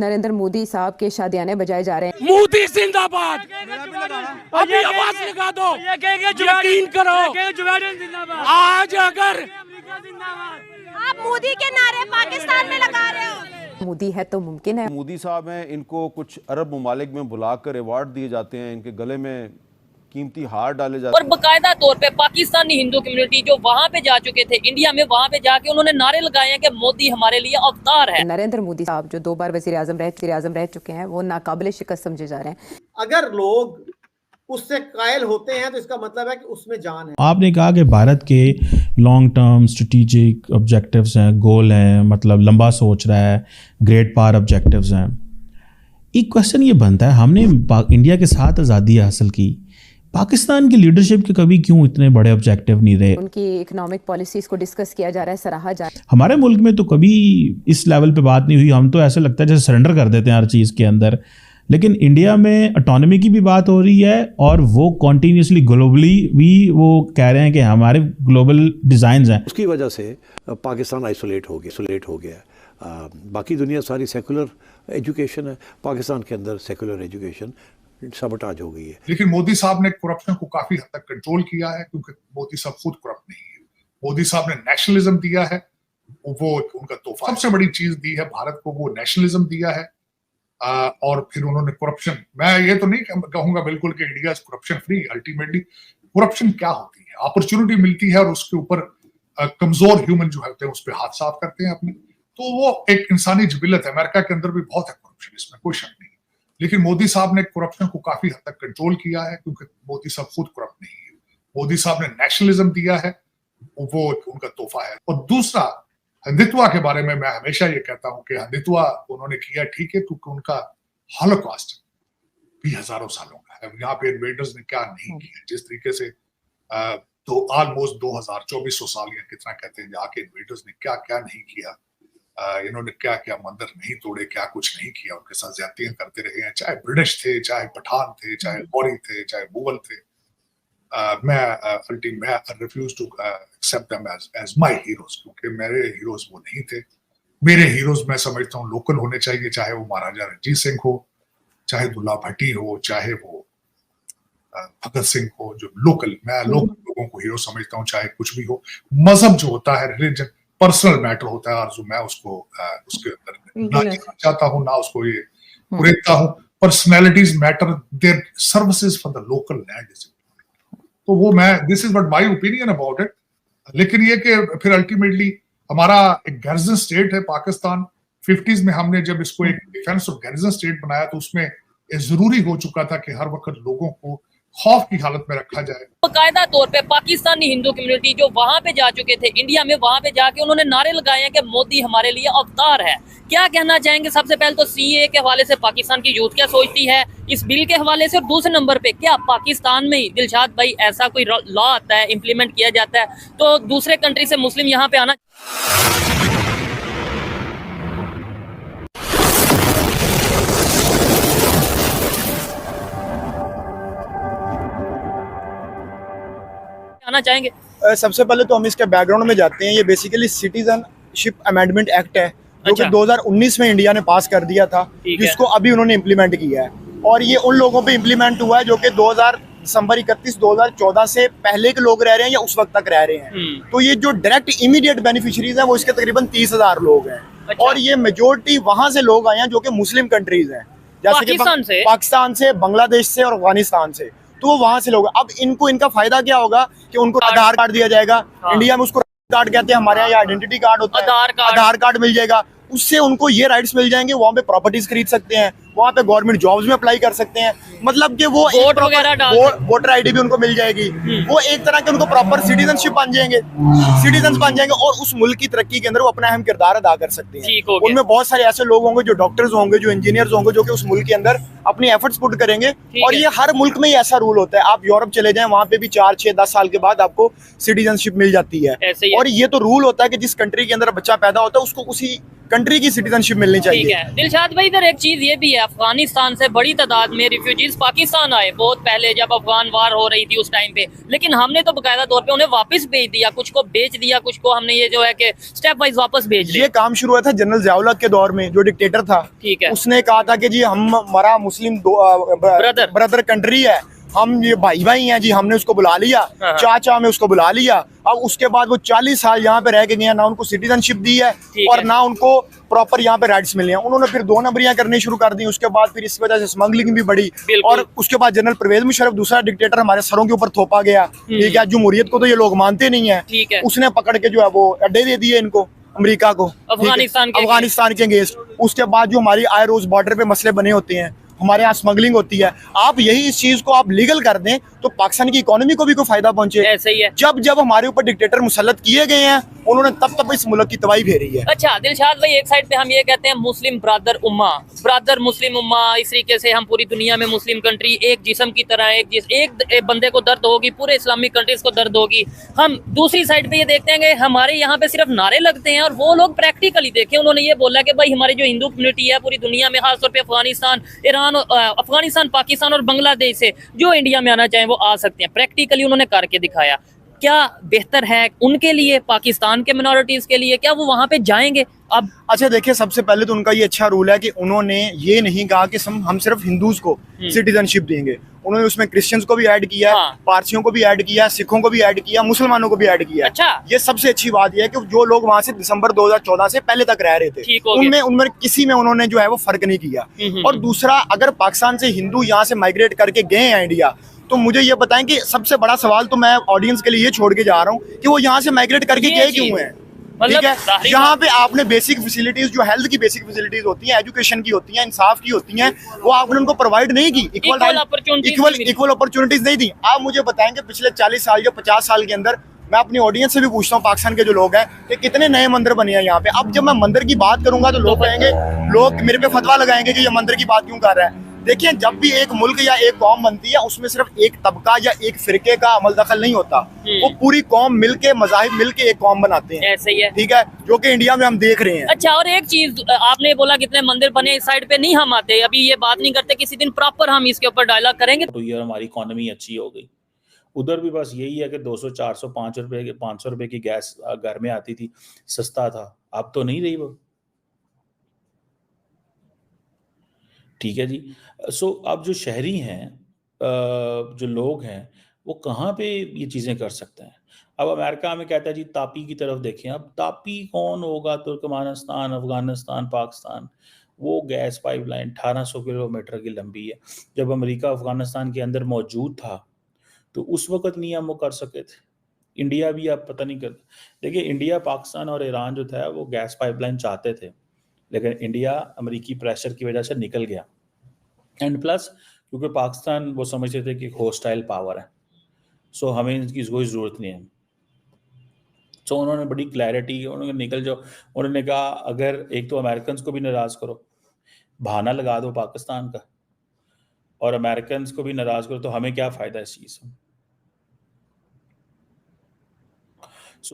नरेंद्र मोदी साहब के शादियाने बजाए जा रहे हैं। मोदी जिंदाबाद, अभी आवाज लगा दो, यकीन करो आज अगर आप मोदी के नारे पाकिस्तान में लगा रहे हो। मोदी है तो मुमकिन है। मोदी साहब हैं, इनको कुछ अरब ममालिक में बुलाकर अवार्ड दिए जाते हैं, इनके गले में कीमती हार डाले जाते और बकायदा तौर पे पाकिस्तानी हिंदू कम्युनिटी जो वहाँ पे जा चुके थे इंडिया में, वहाँ पे जाके उन्होंने नारे लगाए हैं कि मोदी हमारे लिए अवतार है। नरेंद्र मोदी साहब जो 2 बार वजीर आजम रह चुके हैं, वो नाकाबिले शिकस्त समझे जा रहे हैं। अगर लोग उससे कायल होते हैं तो इसका मतलब है कि उसमें जान है। आपने कहा कि भारत के लॉन्ग टर्म स्ट्रेटेजिक ऑब्जेक्टिव्स हैं, गोल हैं, मतलब लंबा सोच रहा है, ग्रेट पावर ऑब्जेक्टिव्स हैं। एक क्वेश्चन ये बनता है, हमने इंडिया के साथ आज़ादी हासिल की, पाकिस्तान की लीडरशिप के कभी क्यों इतने बड़े ऑब्जेक्टिव नहीं रहे? उनकी इकोनॉमिक पॉलिसीज को डिस्कस किया जा रहा है, सराहा जा रहा है। हमारे मुल्क में तो कभी इस लेवल पे बात नहीं हुई। हम तो ऐसे लगता है जैसे सरेंडर कर देते हैं हर चीज़ के अंदर। लेकिन इंडिया में ऑटोनॉमी की भी बात हो रही है और वो कॉन्टीन्यूसली ग्लोबली भी वो कह रहे हैं कि हमारे ग्लोबल डिज़ाइंस हैं। उसकी वजह से पाकिस्तान आइसोलेट हो गया। बाकी दुनिया सारी सेकुलर एजुकेशन है, पाकिस्तान के अंदर सेकुलर एजुकेशन सबटाज हो गई है। लेकिन मोदी साहब ने करप्शन को काफी हद तक कंट्रोल किया है, क्योंकि मोदी साहब खुद करप्ट नहीं है। मोदी साहब ने नेशनलिज्म दिया है, वो उनका तोहफा। सबसे बड़ी चीज दी है भारत को, वो नेशनलिज्म दिया है। और फिर उन्होंने करप्शन, मैं ये तो नहीं कहूंगा बिल्कुल कि India is corruption free. Ultimately corruption क्या होती है? अपॉर्चुनिटी मिलती है और उसके ऊपर कमजोर ह्यूमन जो होते हैं उस पर हाथ साफ करते हैं अपने। तो वो एक इंसानी जिबिलत है। अमेरिका के अंदर भी बहुत है करप्शन, इसमें कोई शक नहीं। लेकिन मोदी साहब ने करप्शन को काफी हद तक कंट्रोल किया है, क्योंकि मोदी साहब खुद करप्ट नहीं है। मोदी साहब ने नेशनलिज्म दिया है, वो उनका तोहफा है। और दूसरा, हिंदुत्व के बारे में मैं हमेशा ये कहता हूं कि हिंदुत्व उन्होंने किया ठीक है, क्योंकि उनका हॉलोकॉस्ट भी हजारों सालों का है। यहाँ पे इन्वेडर्स ने क्या नहीं किया, जिस तरीके से तो ऑलमोस्ट 2400 साल या कितना कहते हैं जाके इन्वेडर्स ने क्या क्या नहीं किया। इन्होंने क्या क्या मंदिर नहीं तोड़े, क्या कुछ नहीं किया, उनके साथ ज्यादतियां करते रहे हैं। चाहे ब्रिटिश थे, चाहे पठान थे, चाहे गौरी थे, चाहे मुगल थे। मैं refuse to accept them as my heroes, क्योंकि मेरे हीरोज वो नहीं थे। मेरे हीरोज मैं समझता हूँ लोकल होने चाहिए, चाहे वो महाराजा रणजीत सिंह हो, चाहे दुल्ला भट्टी हो, चाहे वो भगत सिंह हो, जो लोकल, मैं लोकल लोगों को हीरो समझता हूँ, चाहे कुछ भी हो। मजहब जो होता है, रिलीजन पर्सनल मैटर होता है, और जो मैं उसको उसके अंदर ना चाहता हूँ, ना उसको ये कुरेदता हूँ। Personalities matter, their services for the local land is. तो वो मैं, this is what my opinion about it. लेकिन ये कि फिर अल्टीमेटली हमारा एक गैरिजन स्टेट है पाकिस्तान। 50s में हमने जब इसको एक डिफेंस ऑफ गैरिजन स्टेट बनाया, तो उसमें जरूरी हो चुका था कि हर वक्त लोगों को खौफ की हालत में रखा जाए। बकायदा तौर पे पाकिस्तानी हिंदू कम्युनिटी जो वहाँ पे जा चुके थे इंडिया में, वहाँ पे जाके उन्होंने नारे लगाए हैं कि मोदी हमारे लिए अवतार है। क्या कहना चाहेंगे? सबसे पहले तो सीए के हवाले से पाकिस्तान की यूथ क्या सोचती है इस बिल के हवाले से, और दूसरे नंबर पे क्या पाकिस्तान में ही दिलशाद भाई ऐसा कोई लॉ आता है, इम्प्लीमेंट किया जाता है, तो दूसरे कंट्री से मुस्लिम यहाँ पे आना चाहेंगे? सबसे पहले तो हम इसके बैकग्राउंड में जाते हैं। ये बेसिकली सिटीजनशिप अमेंडमेंट एक्ट है, जो कि 2019 में इंडिया ने पास कर दिया था, जिसको अभी उन्होंने इम्प्लीमेंट किया है। और ये उन लोगों पे इम्प्लीमेंट हुआ है जो कि दिसंबर 31, 2014 से पहले के लोग रह रहे हैं या उस वक्त तक रह रहे हैं। तो ये जो डायरेक्ट इमीडिएट बेनिफिशियरीज हैं वो इसके तकरीबन 30,000 लोग हैं। और ये मेजोरिटी वहां से लोग आए हैं जो कि मुस्लिम कंट्रीज हैं, जैसे कि पाकिस्तान से, बांग्लादेश से और अफगानिस्तान से। तो वो वहां से लोग, अब इनको इनका फायदा क्या होगा कि उनको आधार कार्ड दिया जाएगा। इंडिया में उसको कार्ड कहते हैं, हमारे यहाँ आइडेंटिटी कार्ड होता है, आधार कार्ड मिल जाएगा। उससे उनको ये राइट्स मिल जाएंगे, वहाँ पे प्रॉपर्टीज खरीद सकते हैं, वहाँ पे गवर्नमेंट जॉब्स में अप्लाई कर सकते हैं। मतलब कि वो वोटर आईडी भी उनको मिल जाएगी। वो एक तरह के उनको प्रॉपर सिटीजनशिप बन जाएंगे, और उस मुल्क की तरक्की के अंदर वो अपना अहम किरदार अदा कर सकते हैं। उनमें बहुत सारे ऐसे लोग होंगे जो डॉक्टर्स होंगे, जो इंजीनियर्स होंगे, जो कि उस मुल्क के अंदर अपनी एफर्ट्स पुट करेंगे। और ये हर मुल्क में ही ऐसा रूल होता है। आप यूरोप चले जाएं, वहाँ पे भी 4, 6, 10 साल के बाद आपको सिटीजनशिप मिल जाती है। और ये तो रूल होता है कि जिस कंट्री के अंदर बच्चा पैदा होता है उसको उसी कंट्री की सिटीजनशिप मिलनी चाहिए। दिलशाद भाई, इधर एक चीज ये भी है, अफगानिस्तान से बड़ी तादाद में रिफ्यूजीज पाकिस्तान आए, बहुत पहले जब अफगान वार हो रही थी उस टाइम पे, लेकिन हमने तो बकायदा तौर पे उन्हें वापस भेज दिया, कुछ को बेच दिया, कुछ को हमने ये जो है कि स्टेप वाइज वापस भेज दिया। ये काम शुरू हुआ था जनरल ज़िया-उल-हक के दौर में, जो डिक्टेटर था। ठीक है। उसने कहा था कि जी हमारा मुस्लिम ब्रदर कंट्री है, हम ये भाई भाई हैं जी, हमने उसको बुला लिया, चाचा में उसको बुला लिया। अब उसके बाद वो 40 साल यहाँ पे रह के गए, ना उनको सिटीजनशिप दी है और ना उनको प्रॉपर यहाँ पे राइट्स मिले हैं। उन्होंने फिर 2 नंबरियां करनी शुरू कर दी। उसके बाद फिर इस वजह से स्मगलिंग भी बढ़ी और उसके बाद जनरल परवेज मुशर्रफ, दूसरा डिक्टेटर, हमारे सरों के ऊपर थोपा गया। ठीक है, जमहूरियत को तो ये लोग मानते नहीं है, उसने पकड़ के जो है वो अड्डे दे दिए इनको, अमेरिका को, अफगानिस्तान के अगेंस्ट। उसके बाद जो हमारी आए रोज बॉर्डर पे मसले बने होते हैं, हमारे यहाँ स्मगलिंग होती है। आप यही इस चीज को आप लीगल कर दें तो पाकिस्तान की इकोनॉमी को भी कोई फायदा पहुंचे। ऐसे ही है। जब जब हमारे ऊपर डिक्टेटर मुसल्लत किए गए हैं, उन्होंने तब इस मुल्क की तबाही फेरी है। अच्छा दिलशाद भाई, एक साइड पे हम ये कहते हैं मुस्लिम ब्रदर मुस्लिम उम्मा, इस तरीके से हम पूरी दुनिया में मुस्लिम कंट्री एक जिस्म की तरह, एक बंदे को दर्द होगी, पूरे इस्लामिक कंट्रीज को दर्द होगी। हम दूसरी साइड पे ये देखते हैं कि हमारे यहाँ पे सिर्फ नारे लगते हैं और वो लोग प्रैक्टिकली देखें, उन्होंने ये बोला कि भाई हमारी जो हिंदू कम्युनिटी है पूरी दुनिया में, खासतौर पर अफगानिस्तान, ईरान, अफगानिस्तान, पाकिस्तान और बांग्लादेश से जो इंडिया में आना चाहें वो आ सकते हैं। प्रैक्टिकली उन्होंने करके दिखाया। क्या बेहतर है उनके लिए, पाकिस्तान के मिनॉरिटीज के लिए, क्या वो वहां पे जाएंगे अब? अच्छा देखिए, सबसे पहले तो उनका ये अच्छा रूल है कि उन्होंने ये नहीं कहा कि हम सिर्फ हिंदूज को सिटीजनशिप देंगे। उन्होंने उसमें क्रिश्चियंस को भी ऐड किया, पारसियों को भी ऐड किया, सिखों को भी ऐड किया, मुसलमानों को भी ऐड किया। अच्छा, ये सबसे अच्छी बात यह है कि जो लोग वहां से दिसंबर 2014 से पहले तक रह रहे थे, उनमें किसी में उन्होंने जो है वो फर्क नहीं किया। और दूसरा, अगर पाकिस्तान से हिंदू यहाँ से माइग्रेट करके गए हैं इंडिया, तो मुझे ये बताएं कि सबसे बड़ा सवाल तो मैं ऑडियंस के लिए ये छोड़ के जा रहा हूँ कि वो यहाँ से माइग्रेट करके गए क्यों हैं? ठीक है, यहाँ पे आपने बेसिक फैसिलिटीज, जो हेल्थ की बेसिक फैसिलिटीज होती हैं, एजुकेशन की होती हैं, इंसाफ की होती हैं, वो आपने उनको प्रोवाइड नहीं की, इक्वल अपॉर्चुनिटीज नहीं दी। आप मुझे बताएंगे पिछले 40 साल या 50 साल के अंदर, मैं अपनी ऑडियंस से भी पूछता हूँ, पाकिस्तान के जो लोग हैं, कि कितने नए मंदिर बने हैं यहाँ पे। अब जब मैं मंदिर की बात करूंगा तो लोग कहेंगे, लोग मेरे पे फतवा लगाएंगे कि ये मंदिर की बात क्यों कर रहा है। देखिए, जब भी एक मुल्क या एक कौम बनती है, उसमें सिर्फ एक तबका या एक फिरके का अमल दखल नहीं होता, वो पूरी कौम मिलके, मज़ाहिब मिलके एक कौम बनाते हैं। ऐसे ही है। ठीक है, जो कि इंडिया में हम देख रहे हैं। अच्छा, और एक चीज आपने बोला कितने मंदिर बने, इस साइड पे नहीं हम आते, अभी ये बात नहीं करते, किसी दिन प्रॉपर हम इसके ऊपर डायलॉग करेंगे। तो ये हमारी इकोनॉमी अच्छी हो गई। उधर भी बस यही है कि 200, 400, 500 रुपए की गैस घर में आती थी, सस्ता था, अब तो नहीं रही वो। ठीक है जी। सो अब जो शहरी हैं, जो लोग हैं, वो कहाँ पे ये चीज़ें कर सकते हैं? अब अमेरिका में कहता है जी तापी की तरफ देखें। अब तापी कौन होगा? तुर्कमेनिस्तान, अफगानिस्तान, पाकिस्तान। वो गैस पाइपलाइन 1800 किलोमीटर की लंबी है। जब अमेरिका अफगानिस्तान के अंदर मौजूद था तो उस वक्त नहीं हम वो कर सके थे। इंडिया भी आप पता नहीं करते। देखिए, इंडिया, पाकिस्तान और ईरान जो था वो गैस पाइपलाइन चाहते थे, लेकिन इंडिया अमेरिकी प्रेशर की वजह से निकल गया। एंड प्लस क्योंकि पाकिस्तान वो समझते थे कि होस्टाइल पावर है, सो हमें इसकी कोई ज़रूरत नहीं है। सो उन्होंने बड़ी क्लैरिटी, उन्होंने निकल जाओ। उन्होंने कहा अगर एक तो अमेरिकन को भी नाराज़ करो, बहाना लगा दो पाकिस्तान का, और अमेरिकन को भी नाराज़ करो, तो हमें क्या फ़ायदा इस चीज़ से।